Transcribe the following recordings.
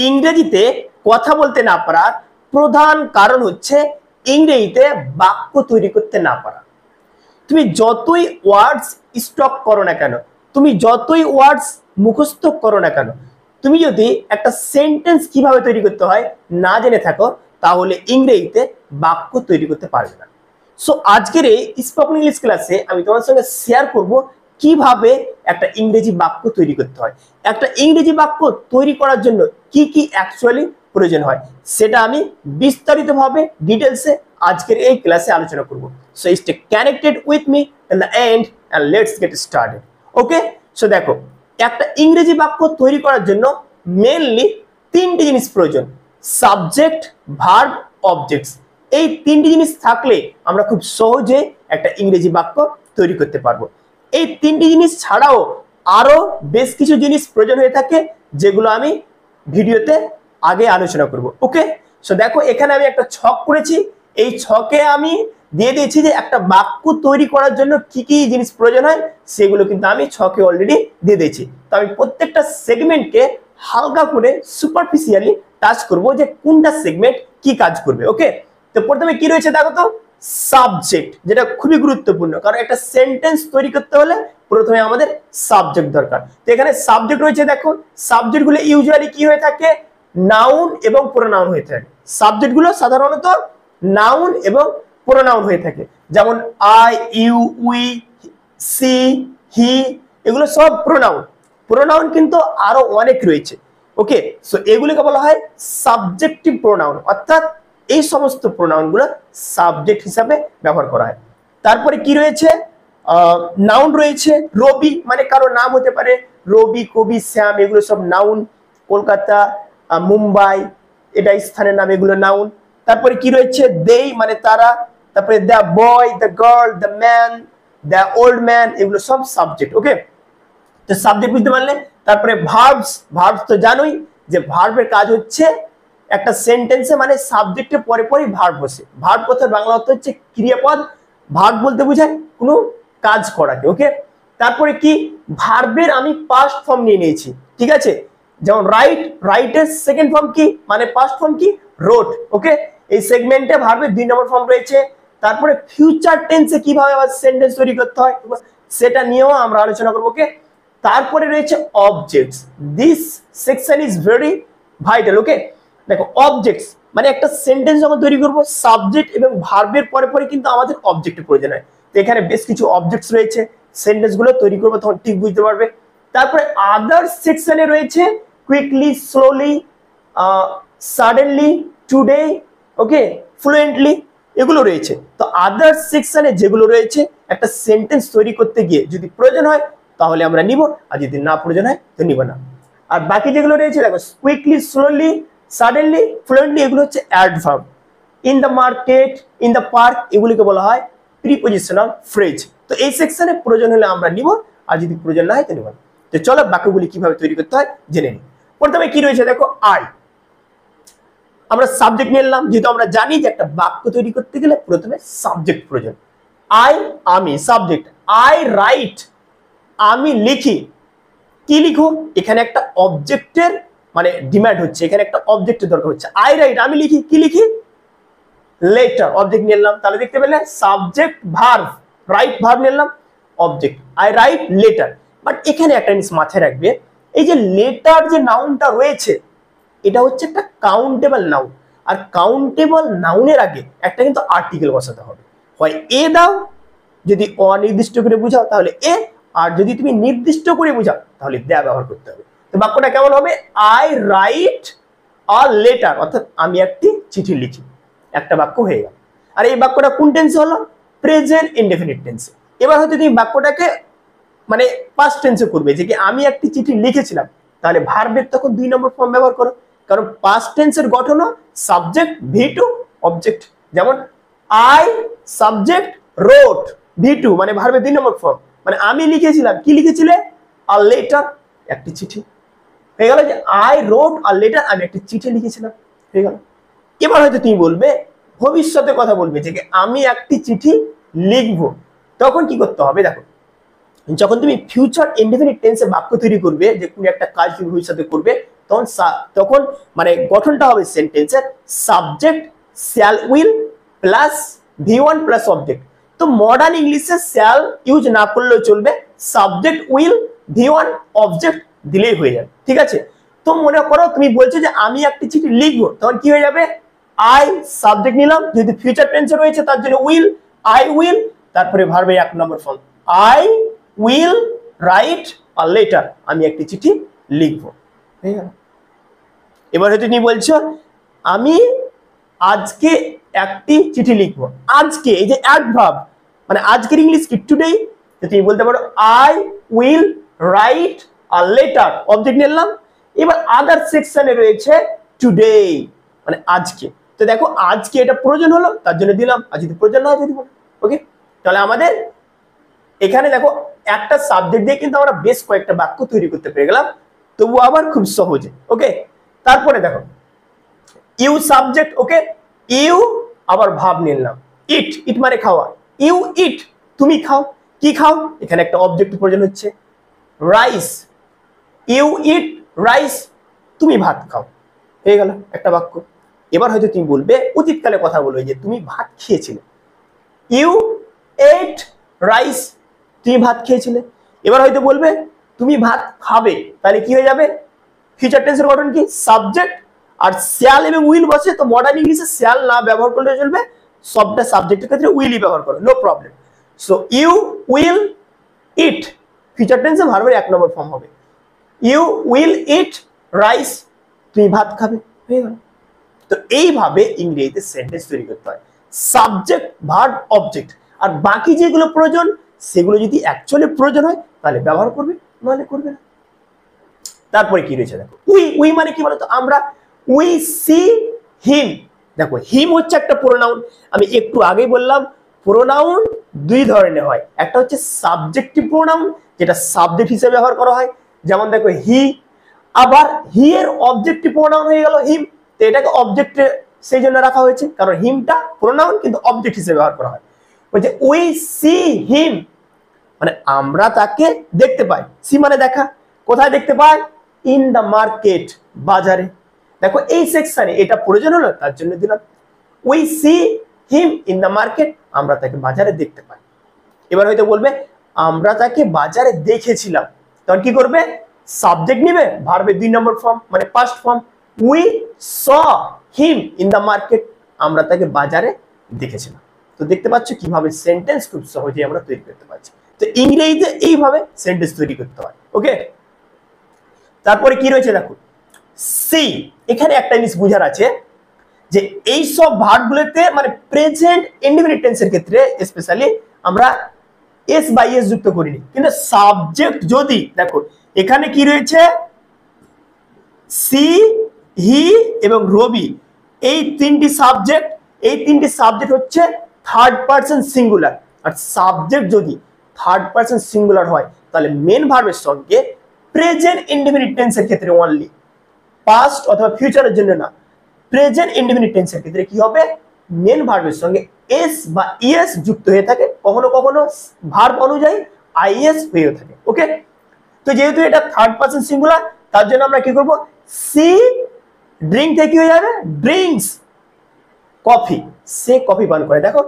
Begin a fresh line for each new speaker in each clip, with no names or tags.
ইংরেজিতে কথা বলতে না পারার প্রধান কারণ হচ্ছে ইংরেজিতে বাক্য তৈরি করতে না পারা। তুমি যতই ওয়ার্ডস স্টক করো না কেন, তুমি যতই ওয়ার্ডস মুখস্থ করো না কেন, তুমি যদি একটা সেন্টেন্স কিভাবে তৈরি করতে হয় না জেনে থাকো, তাহলে ইংরেজিতে বাক্য তৈরি করতে পারবে না। সো আজকের এই স্পোকেন ইংলিশ ক্লাসে আমি তোমার সঙ্গে শেয়ার করব কিভাবে একটা ইংরেজি বাক্য তৈরি করতে হয়। একটা ইংরেজি বাক্য তৈরি করার জন্য কি কি অ্যাকচুয়ালি প্রয়োজন হয় সেটা আমি বিস্তারিতভাবে ডিটেলসে আজকের এই ক্লাসে আলোচনা করব। So stay connected with me till the end and let's get started. Okay, so দেখো, একটা ইংরেজি বাক্য তৈরি করার জন্য মেইনলি তিনটি জিনিস প্রয়োজন: সাবজেক্ট, ভার্ব, অবজেক্টস। এই তিনটি জিনিস থাকলে আমরা খুব সহজে একটা ইংরেজি বাক্য তৈরি করতে পারবো। এই তিনটি জিনিস ছাড়াও আরো বেশ কিছু জিনিস প্রয়োজন হয়ে থাকে, যেগুলো আমি ভিডিওতে আগে আলোচনা করব। ওকে, সো দেখো, এখানে আমি একটা ছক করেছি। এই ছকে আমি দিয়ে দিয়েছি যে একটা বাক্য তৈরি করার জন্য কি কি জিনিস প্রয়োজন হয়, সেগুলো কিন্তু আমি ছকে অলরেডি দিয়ে দিয়েছি। তো আমি প্রত্যেকটা সেগমেন্টকে হালকা করে সুপারফিশিয়ালি টাচ করব যে কোনটা সেগমেন্ট কি কাজ করবে। ওকে, তো প্রথমে কি রয়েছে দেখো তো, সাবজেক্ট, যেটা খুবই গুরুত্বপূর্ণ, কারণ একটা সেন্টেন্স তৈরি করতে হলে প্রথমে আমাদের সাবজেক্ট দরকার। তো এখানে সাবজেক্ট রয়েছে। দেখো, সাবজেক্ট গুলো ইউজুয়ালি কি হয়ে থাকে, নাউন এবং প্রোনাউন হয়ে থাকে। সাবজেক্ট গুলো সাধারণত নাউন এবং প্রোনাউন হয়ে থাকে, যেমন আই, ইউ, উই, সি, হি, এগুলো সব প্রোনাউন। প্রোনাউন কিন্তু আরো অনেক রয়েছে। ওকে, সো এগুলিকে বলা হয় সাবজেক্টিভ প্রোনাউন, অর্থাৎ এই সমস্ত প্রোনাউন গুলো সাবজেক্ট হিসাবে ব্যবহার করা হয়। তারপরে কি রয়েছে, নাউন রয়েছে। রবি মানে কারো নাম হতে পারে, রবি, কবি, শ্যাম, এগুলো সব নাউন। কলকাতা, মুম্বাই, এটা স্থানের নাম, এগুলো নাউন। তারপরে কি রয়েছে, দেই মানে তারা। তারপরে the boy, the girl, the man, the old man, এগুলো সব সাবজেক্ট। ওকে, তো সাবজেক্ট বুঝতে পারলে। তারপরে ভার্বস, ভার্বস তো জানোই যে ভার্বের কাজ হচ্ছে একটা সেন্টেন্সে মানে সাবজেক্টের পরে পরে ভার্ব বসে। ভার্ব কথার বাংলা অর্থ হচ্ছে ক্রিয়াপদ। ভার্ব বলতে বোঝায় কোনো কাজ করাকে। ওকে, তারপরে কি, ভার্বের আমি পাস্ট ফর্ম নিয়ে নিয়েছি, ঠিক আছে। যেমন রাইট, রাইটের সেকেন্ড ফর্ম কি মানে পাস্ট ফর্ম কি, রোট। ওকে, এই সেগমেন্টে ভার্বের 2 নম্বর ফর্ম রয়েছে। তারপরে ফিউচার টেন্সে কিভাবে আবার সেন্টেন্স তৈরি করতে হয় সেটা নিয়েও আমরা আলোচনা করব। ওকে, তারপরে রয়েছে objects. This section is very vital. Okay, দেখো, অবজেক্টস মানে একটা সেন্টেন্স যখন তৈরি করব, সাবজেক্ট এবং ভার্বের পরে পরে কিন্তু আমাদের অবজেক্টের প্রয়োজন হয়। তো এখানে বেশ কিছু অবজেক্টস রয়েছে, সেন্টেন্স গুলো তৈরি করবো তখন ঠিক বুঝতে পারবে। তারপরে আদার সেকশনে রয়েছে কুইকলি, স্লোলি, সাডেনলি, টুডে, ওকে, ফ্লুয়েন্টলি, এগুলো রয়েছে। তো আদার সেকশনে যেগুলো রয়েছে একটা সেন্টেন্স তৈরি করতে গিয়ে যদি প্রয়োজন হয় তাহলে আমরা নিব, আর যদি না প্রয়োজন হয় তো নিব না। আর বাকি যেগুলো রয়েছে দেখো, কুইকলি, স্লোলি, সাডেনলি, ফ্লুয়েন্টলি, এগুলো হচ্ছে adverb. In the market, in the park, এগুলিকে বলা হয় প্রিপজিশনাল ফ্রেজ। তো এই সেকশনে প্রয়োজন হলে আমরা নিব, আর যদি প্রয়োজন না হয় তো নিব না। তো চলো বাক্যগুলি কিভাবে তৈরি করতে হয় জেনে নিই। প্রথমে কি রয়েছে দেখো, আই। আমরা সাবজেক্ট নিয়ে এলাম, যেহেতু আমরা জানি যে একটা বাক্য তৈরি করতে গেলে প্রথমে সাবজেক্ট প্রয়োজন। আই, আমি, সাবজেক্ট। আই রাইট, আমি লিখি। কি লিখো, এখানে একটা অবজেক্টের মানে ডিমান্ড হচ্ছে, এখানে একটা অবজেক্টের দরকার হচ্ছে। আই রাইট, আমি লিখি। কি লিখি, লেটার। অবজেক্ট নিয়ে এলাম, তাহলে দেখতে পেলে সাবজেক্ট, ভার্ব, রাইট, ভার্ব নিয়ে এলাম, object. I right letter. But এখানে একটা জিনিস মাথায় রাখবে, এই যে লেটার যে নাউনটা রয়েছে, এটা হচ্ছে একটা কাউন্টেবল নাউন। আর কাউন্টেবল নাউনের আগে একটা কিন্তু আর্টিকেল বসাতে হবে। হয় এ দাও, যদি অনির্দিষ্ট করে বুঝাও তাহলে এ, আর যদি তুমি নির্দিষ্ট করে বুঝাও তাহলে দেয়া ব্যবহার করতে হবে। তো বাক্যটা কেমন হবে, আই রাইট আ লেটার, অর্থাৎ আমি একটি চিঠি লিখি। একটা বাক্য হয়ে গেল। আর এই বাক্যটা কোন টেন্সে হলো, প্রেজেন্ট ইনডেফিনিট টেন্সে। এবার হয়তো তুমি বাক্যটাকে মানে পাস্ট টেন্সে করবে, যে কি আমি একটি চিঠি লিখেছিলাম, তাহলে ভার্বের তখন 2 নম্বর ফর্ম ব্যবহার করো, কারণ পাস্ট টেন্সের গঠনও সাবজেক্ট, ভি2, অবজেক্ট। যেমন আই সাবজেক্ট রোট, ভি2 মানে ভার্বের 2 নম্বর ফর্ম, মানে আমি লিখেছিলাম। কি লিখেছিলে, আ লেটার, একটি চিঠি। হয়ে গেল যে আই রোট আ লেটার, আমি একটি চিঠি লিখেছিলাম, হয়ে গেল। এবার হয়তো তুমি বলবে, ভবিষ্যতে কথা বলবে, যে আমি একটি চিঠি লিখবো, তখন কি করতে হবে দেখো, যখন তুমি ফিউচার ইনডেফিনিট টেন্সে বাক্য তৈরি করবে, যে কোনো একটা কাজ তুমি ভবিষ্যতে করবে, তখন তখন মানে গঠনটা হবে সেন্টেন্সের subject shall will plus V1 plus object. তো মডার্ন ইংলিশে শ্যাল ইউজ না করলেও চলবে, সাবজেক্ট উইল V1 অবজেক্ট দিলেই হয়ে যাবে, ঠিক আছে। তো মনে করো তুমি বলছো যে আমি একটি চিঠি লিখবো, তখন কি হয়ে যাবে, আই সাবজেক্ট নিলাম, যদি ফিউচার টেন্সে রয়েছে তার জন্য উইল, আই উইল, তারপরে ভার্বের 1 নম্বর form I will write a letter, আমি একটি চিঠি লিখবো। এবার হয়তো তুমি বলছো আমি আজকে একটি চিঠি লিখবো, আজকে এই যে অ্যাডভার্ব মানে আজকের ইংলিশ কি টুডে, তুমি বলতে পারো I will write a letter, object নিলাম। এবার আদার সেকশনে রয়েছে টুডে মানে আজকে, তো দেখো আজকে এটা প্রয়োজন হলো তার জন্য দিলাম, আর যদি প্রয়োজন না হয় যদি ওকে। তাহলে আমাদের এখানে দেখো একটা সাবজেক্ট দিয়ে কিন্তু আমরা বেশ কয়েকটা বাক্য তৈরি করতে পেরে গেলাম, তবু আবার খুব সহজে। ওকে, তারপরে দেখো ইউ সাবজেক্ট, ওকে, ইউ আবার ভাব নিলাম, ইট, ইট মানে খাওয়া, ইউ ইট তুমি খাও, কি খাও, এখানে একটা অবজেক্ট প্রয়োজন হচ্ছে, রাইস, ইউ ইট রাইস তুমি ভাত খাও, হয়ে গেল একটা বাক্য। এবার হয়তো তুমি বলবে অতীতকালে কথা বলবে যে তুমি ভাত খেয়েছিলে, ইউ এট রাইস তুমি ভাত খেয়েছিলে। এবার হয়তো বলবে তুমি ভাত খাবে, তাহলে কি হয়ে যাবে, ফিউচার টেন্সের গঠন কি, সাবজেক্ট আর শ্যাল এবং উইল বসে, তো মডার্ন ইংলিশে শ্যাল না ব্যবহার করলে চলবে, সবটা সাবজেক্টের ক্ষেত্রে উইলই ব্যবহার করো, no problem. So you will eat, future টেন্সে ভার্বের 1 নম্বর ফর্ম হবে ইউ উইল ইট রাইস, তুমি ভাত খাবে, হয়ে গেল। তো এইভাবে ইংরেজিতে সেন্টেন্স তৈরি করতে হয়, সাবজেক্ট ভার্ব অবজেক্ট, আর বাকি যেগুলো প্রয়োজন সেগুলো যদি অ্যাকচুয়ালি প্রয়োজন হয় তাহলে ব্যবহার করবে, নাহলে করবে না। তারপরে কি রয়েছে দেখো, উই, উই মানে কি বলতো, আমরা উই সি হিম, দেখো হিম হচ্ছে একটা প্রোনাউন, আমি একটু আগেই বললাম প্রোনাউন দুই ধরনের হয়, একটা হচ্ছে সাবজেক্টিভ প্রোনাউন যেটা সাবজেক্ট হিসেবে ব্যবহার করা হয়, যেমন দেখো হি, আবার হি এর অবজেক্টিভ প্রোনাউন হয়ে গেল হিম, তো এটাকে অবজেক্টে সেই জন্য রাখা হয়েছে কারণ হিমটা প্রোনাউন কিন্তু অবজেক্ট হিসেবে ব্যবহার করা হয়। বলছে উই সি হিম মানে আমরা তাকে দেখতে পাই, সি মানে দেখা, কোথায় দেখতে পাই, ইন দ্য মার্কেট বাজারে, দেখো এই সেকশনে এটা প্রয়োজন হলো তার জন্য দিলাম, we see him in the market, আমরা তাকে বাজারে দেখতে পাই। এবার হয়তো বলবে আমরা তাকে বাজারে দেখেছিলাম, তখন কি করবে, সাবজেক্ট নিবে, ভার্বের 2 নম্বর ফর্ম মানে past form, we saw him in the market, আমরা তাকে বাজারে দেখেছিলাম। তো দেখতে পাচ্ছ কিভাবে সেন্টেন্স খুব সহজেই আমরা তৈরি করতে পারছি। তো ইংরেজিতে এইভাবে সেন্টেন্স তৈরি করতে হয়। ওকে, তারপরে কি রয়েছে দেখো, সি, এখানে একটা জিনিস বুঝার আছে যে এই সব ভার্বগুলোতে মানে প্রেজেন্ট ইনডেফিনিট টেন্সের ক্ষেত্রে স্পেশালি আমরা এস বাই এস যুক্ত করিনি, কিন্তু সাবজেক্ট যদি দেখো এখানে কি রয়েছে, সি, হি এবং রবি, এই তিনটি সাবজেক্ট হচ্ছে থার্ড পারসন সিঙ্গুলার, আর সাবজেক্ট যদি থার্ড পারসন সিঙ্গুলার হয় তাহলে মেন ভার্বের সঙ্গে প্রেজেন্ট ইনডেফিনিট টেন্সের ক্ষেত্রে অনলি, পাস্ট অথবা ফিউচারের জন্য না, প্রেজেন্ট ইনডেফিনিট টেন্সের ক্ষেত্রে কি হবে, মেন ভার্বের সঙ্গে এস বা ইএস যুক্ত হয়ে থাকে, কখনো কখনো ভার্ব অনুযায়ী আইএস হয়ে থাকে। ওকে, তো যেহেতু এটা থার্ড পারসন সিঙ্গুলার তার জন্য আমরা কি করব, সি ড্রিঙ্ক থেকে কি হয়ে যাবে, ড্রিঙ্কস কফি, সে কফি পান করে, দেখো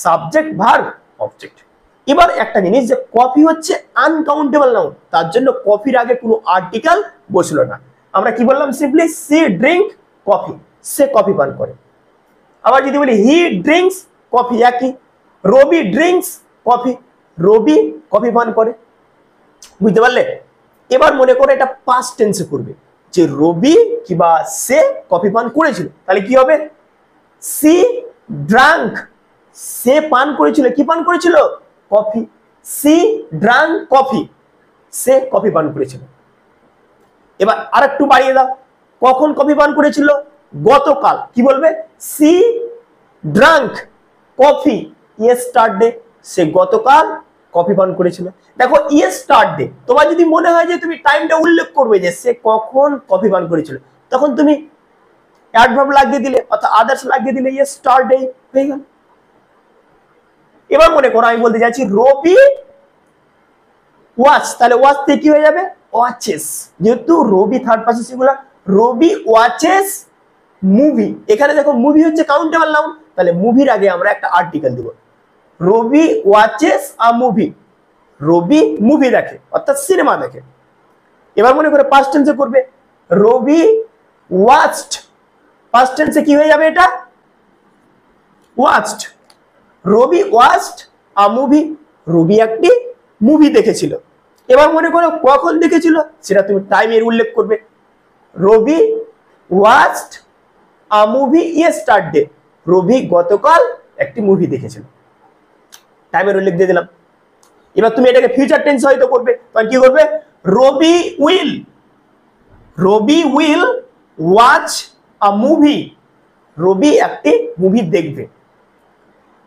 সাবজেক্ট ভার্ব অবজেক্ট। এবার একটা জিনিস যে কফি হচ্ছে আনকাউন্টেবল নাউন, তার জন্য কফির আগে কোনো আর্টিকেল বসলো না, আমরা কি বললাম, সিম্পলি সি ড্রিঙ্ক কফি, সে কফি পান করে। আবার যদি বলি হি ড্রিঙ্কস কফি, একই, রবি ড্রিঙ্কস কফি, রবি কফি পান করে, বুঝতে পারলে। এবার মনে করে এটা পাস্ট টেন্সে করবে যে রবি কিবা সে কফি পান করেছিল, তাহলে কি হবে, সি ড্রাঙ্ক, সে পান করেছিল, কি পান করেছিল, কফি, সি ড্রাঙ্ক কফি, সে কফি পান করেছিল। এবার আরেকটু বাড়িয়ে দাও, কখন কফি পান করেছিল, গতকাল, কি বলবে, সি ড্রাঙ্ক কফি ইয়েস্টারডে, সে গতকাল কফি পান করেছিল। দেখো ইয়েস্টারডে, তোমার যদি মনে হয় যে তুমি টাইমটা উল্লেখ করবে যে সে কখন কফি পান করেছিল, তখন তুমি অ্যাডভার্ব লাগিয়ে দিলে অর্থাৎ আদার্স লাগিয়ে দিলে ইয়েস্টারডে হয়ে গেল। এবার মনে করো আমি বলতে চাইছি রবি ওয়াচ, তাহলে ওয়াচ থেকে কি হয়ে যাবে, ওয়াচেস, যেহেতু রবি থার্ড পারসন সিঙ্গুলার রবি ওয়াচেস মুভি, এখানে দেখো মুভি হচ্ছে কাউন্টেবল নাউন, তাহলে মুভির আগে আমরা একটা আর্টিকেল দেব। রবি ওয়াচেস আ মুভি, রবি মুভি দেখে অর্থাৎ সিনেমা দেখে। এবার মনে করে পাস্ট টেন্সে করবে, রবি ওয়াচড, পাস্ট টেন্সে কি হয়ে যাবে এটা, ওয়াচড। রবি ওয়াচড আ মুভি, রবি একটি মুভি দেখেছিল। এবার মনে করো কখন দেখেছিল, সেটা তুমি টাইমের উল্লেখ করবে। রবি ওয়াচড আ মুভি ইয়েস্টারডে, রবি গতকাল একটি মুভি দেখেছিল, টাইমের উল্লেখ দিয়ে দিলাম। এবার তুমি এটাকে ফিউচার টেন্স হয়তো করবে, তখন কি করবে, Rabi will, Rabi will watch a movie, Rabi একটি মুভি দেখবে।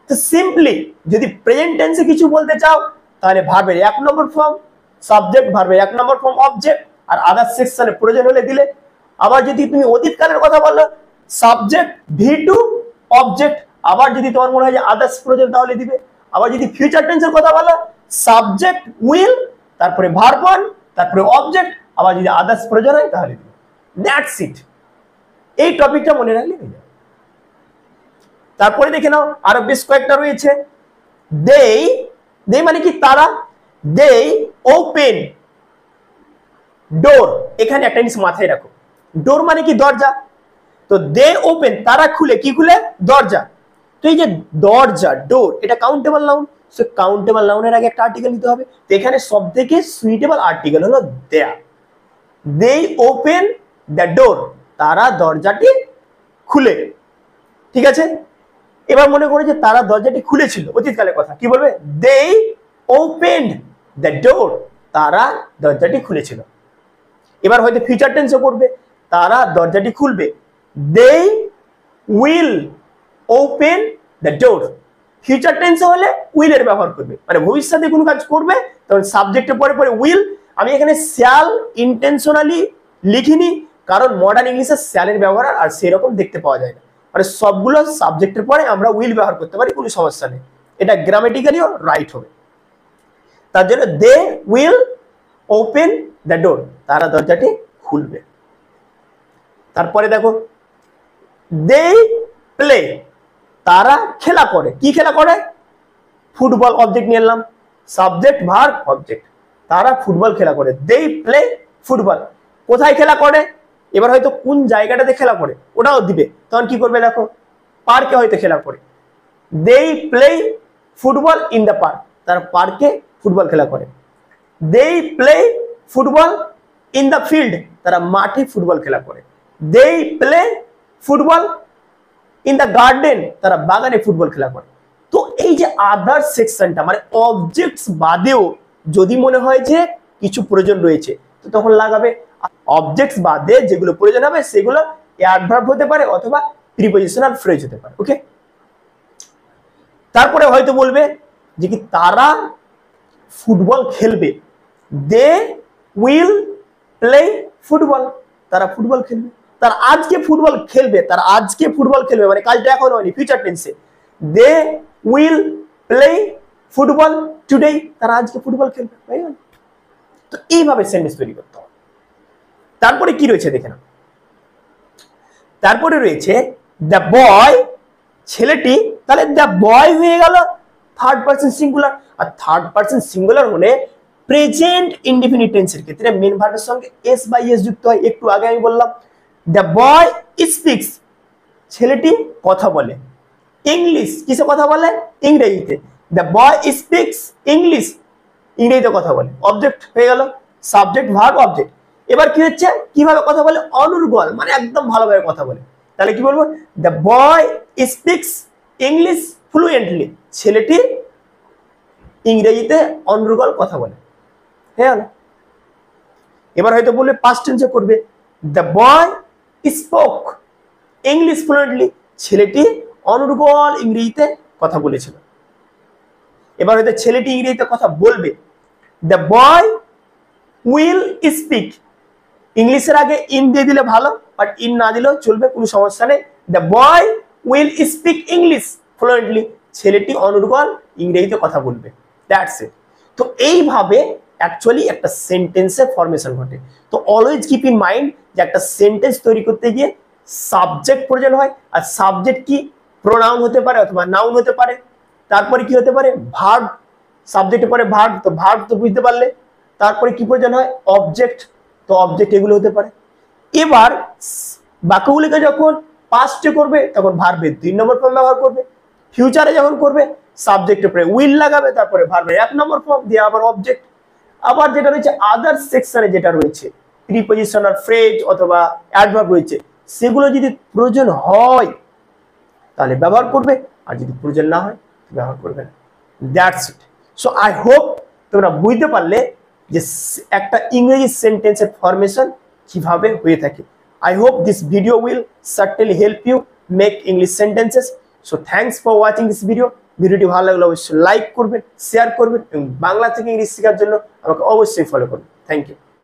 তো সিম্পলি যদি প্রেজেন্ট টেন্সে কিছু বলতে চাও তাহলে ভার্বের 1 নম্বর ফর্ম সাবজেক্ট, ভার্বের 1 নম্বর ফর্ম অবজেক্ট, আর আদার সেকশনে প্রয়োজন হলে দিলে। আবার যদি তুমি অতীতকালের কথা বলো সাবজেক্ট V2 অবজেক্ট, আবার যদি তোমার মনে হয় যে আদার্স প্রয়োজন তাহলে দিবে। আবার যদি ফিউচার টেন্সের কথা বলো সাবজেক্ট উইল, তারপরে ভার্ব 1, তারপরে অবজেক্ট, আবার যদি আদার্স প্রয়োজন হয় তাহলে দিবে। দ্যাটস ইট, এই টপিকটা মনে রাখলে হয়ে যাবে। তারপরে দেখে নাও আরো বেশ কয়েকটা রয়েছে। দেই, দেই মানে কি তারা, দেই ওপেন ডোর, এখানে একটা জিনিস মাথায় রাখো, ডোর মানে কি দরজা, তো দে ওপেন তারা খুলে, কি খুলে, দরজা। তো এই যে দরজা ডোর, এটা কাউন্টেবল নাউন, সো কাউন্টেবল নাউনের আগে একটা আর্টিকেল নিতে হবে। তো এখানে সবথেকে সুইটেবল আর্টিকেল হলো দেয়া। দে ওপেন দ্য ডোর, তারা দরজাটি খুলে, ঠিক আছে। এবার মনে করে যে তারা দরজাটি খুলেছিল, অতীতকালের কথা, কি বলবে, দে ওপেনড দ্য ডোর, তারা দরজাটি খুলেছিল। এবার হয়তো ফিউচার টেন্সও করবে, তারা দরজাটি খুলবে, they will open the door. Future tense হলে উইল এর ব্যবহার করবে, মানে ভবিষ্যতে কোনো কাজ করবে তখন সাবজেক্টের পরে পরে উইল। আমি এখানে শ্যাল ইন্টেনশনালি লিখিনি, কারণ মডার্ন ইংলিশে শ্যালের ব্যবহার আর সেরকম দেখতে পাওয়া যায় না, মানে সবগুলো সাবজেক্টের পরে আমরা উইল ব্যবহার করতে পারি, কোনো সমস্যা নেই, এটা গ্রামেটিক্যালিও রাইট হবে। তার জন্য they will open the door, তারা দরজাটি খুলবে। তারপরে দেখো দে প্লে, তারা খেলা করে, কি খেলা করে, ফুটবল অবজেক্ট নিয়ে এলাম, সাবজেক্ট ভার্ব অবজেক্ট, তারা ফুটবল খেলা করে, দে প্লে ফুটবল। কোথায় খেলা করে, এবার হয়তো কোন জায়গাটাতে খেলা করে ওটাও দিবে, তখন কি করবে দেখো, পার্কে হয়তো খেলা করে, they play football in the park, তারা পার্কে ফুটবল খেলা করে। They play football in the field, তারা মাঠে ফুটবল খেলা করে। They play football in the garden, তারা বাগানে ফুটবল খেলা করে। তো এই যে আদার সেকশনটা, মানে অবজেক্টস বাদেও যদি মনে হয় যে কিছু প্রয়োজন রয়েছে, তো তখন লাগাবে। অবজেক্টস বাদে যেগুলো প্রয়োজন হবে সেগুলো অ্যাডভার্ব হতে পারে অথবা প্রিপজিশনাল ফ্রেজ হতে পারে, ওকে। তারপরে হয়তো বলবে যে কি তারা ফুটবল খেলবে, দে উইল প্লে ফুটবল, তারা ফুটবল খেলবে। তার আজকে ফুটবল খেলবে, তার আজকে ফুটবল খেলবে মানে কাজটা এখন হয়নি, ফিউচার টেন্সে, they will play football today, তারা আজকে ফুটবল খেলবে। তো এইভাবে সেন্টেন্স তৈরি করতে হবে। তারপরে কি রয়েছে দেখে নাও, তারপরে রয়েছে দ্য বয়, ছেলেটি, তাহলে দ্য বয় হয়ে গেল থার্ড পারসন সিঙ্গুলার, আর থার্ড পারসন সিঙ্গুলার হলে প্রেজেন্ট ইনডিফিনিট টেন্সের ক্ষেত্রে মেন ভার্বের সঙ্গে এস বাই এস যুক্ত হয়। একটু আগে আমি বললাম দ্য বয় স্পিক্স, ছেলেটি কথা বলে, ইংলিশ, কিসে কথা বলে, ইংরেজিতে, দ্য বয় স্পিক্স ইংলিশ, ইংরেজিতে কথা বলে, অবজেক্ট হয়ে গেল, সাবজেক্ট ভার্ব অবজেক্ট। এবার কি হচ্ছে, কিভাবে কথা বলে, অনর্গল, মানে একদম ভালোভাবে কথা বলে। তাহলে কি বলবো, the boy speaks English fluently, ছেলেটি ইংরেজিতে অনর্গল কথা বলে, হয়ে গেল। এবার হয়তো বলবে পাস্ট টেন্সে করবে, the boy spoke English fluently, ছেলেটি অনর্গল ইংরেজিতে কথা বলেছিল। এবার হয়তো ছেলেটি ইংরেজিতে কথা বলবে, দ্য বয় উইল স্পিক, ইংলিশের আগে ইন দিয়ে দিলে ভালো, বাট ইন না দিলেও চলবে, কোনো সমস্যা নেই। The boy will speak English fluently, ছেলেটি অনর্গল ইংরেজিতে কথা বলবে, দ্যাটস ইট। তো এইভাবে অ্যাকচুয়ালি একটা সেন্টেন্সের ফরমেশন ঘটে। তো অলওয়েজ কিপ ইন মাইন্ড যে একটা সেন্টেন্স তৈরি করতে গিয়ে সাবজেক্ট প্রয়োজন হয়, আর সাবজেক্ট কি প্রোনাউন হতে পারে অথবা নাউন হতে পারে। তারপরে কি হতে পারে, ভার্ব, সাবজেক্টের পরে ভার্ব, তো ভার্ব তো বুঝতে পারলে। তারপরে কি প্রয়োজন হয়, অবজেক্ট, তো অবজেক্ট এগুলো হতে পারে। এবার বাক্যগুলিকে যখন পাস্টে করবে তখন ভার্বের 2 নম্বর ফর্ম ব্যবহার করবে, ফিউচারে যখন করবে সাবজেক্টের পরে উইল লাগাবে, তারপরে ভার্বের 1 নম্বর ফর্ম দিয়ে আবার অবজেক্ট। আবার যেটা রয়েছে আদার সেকশনে যেটা রয়েছে প্রিপজিশনাল ফ্রেজ অথবা অ্যাডভার্ব রয়েছে, সেগুলো যদি প্রয়োজন হয় তাহলে ব্যবহার করবে, আর যদি প্রয়োজন না হয় ব্যবহার করবে না। That's it. So I hope তোমরা বুঝতে পারলে যে একটা ইংরেজি সেন্টেন্সের ফরমেশন কিভাবে হয়ে থাকে। I hope this video will certainly help you make English sentences. So thanks for watching this video. ভিডিওটি ভালো লাগলে অবশ্যই লাইক করবেন, শেয়ার করবেন এবং বাংলা থেকে ইংলিশ শেখার জন্য আমাকে অবশ্যই ফলো করবেন। Thank you.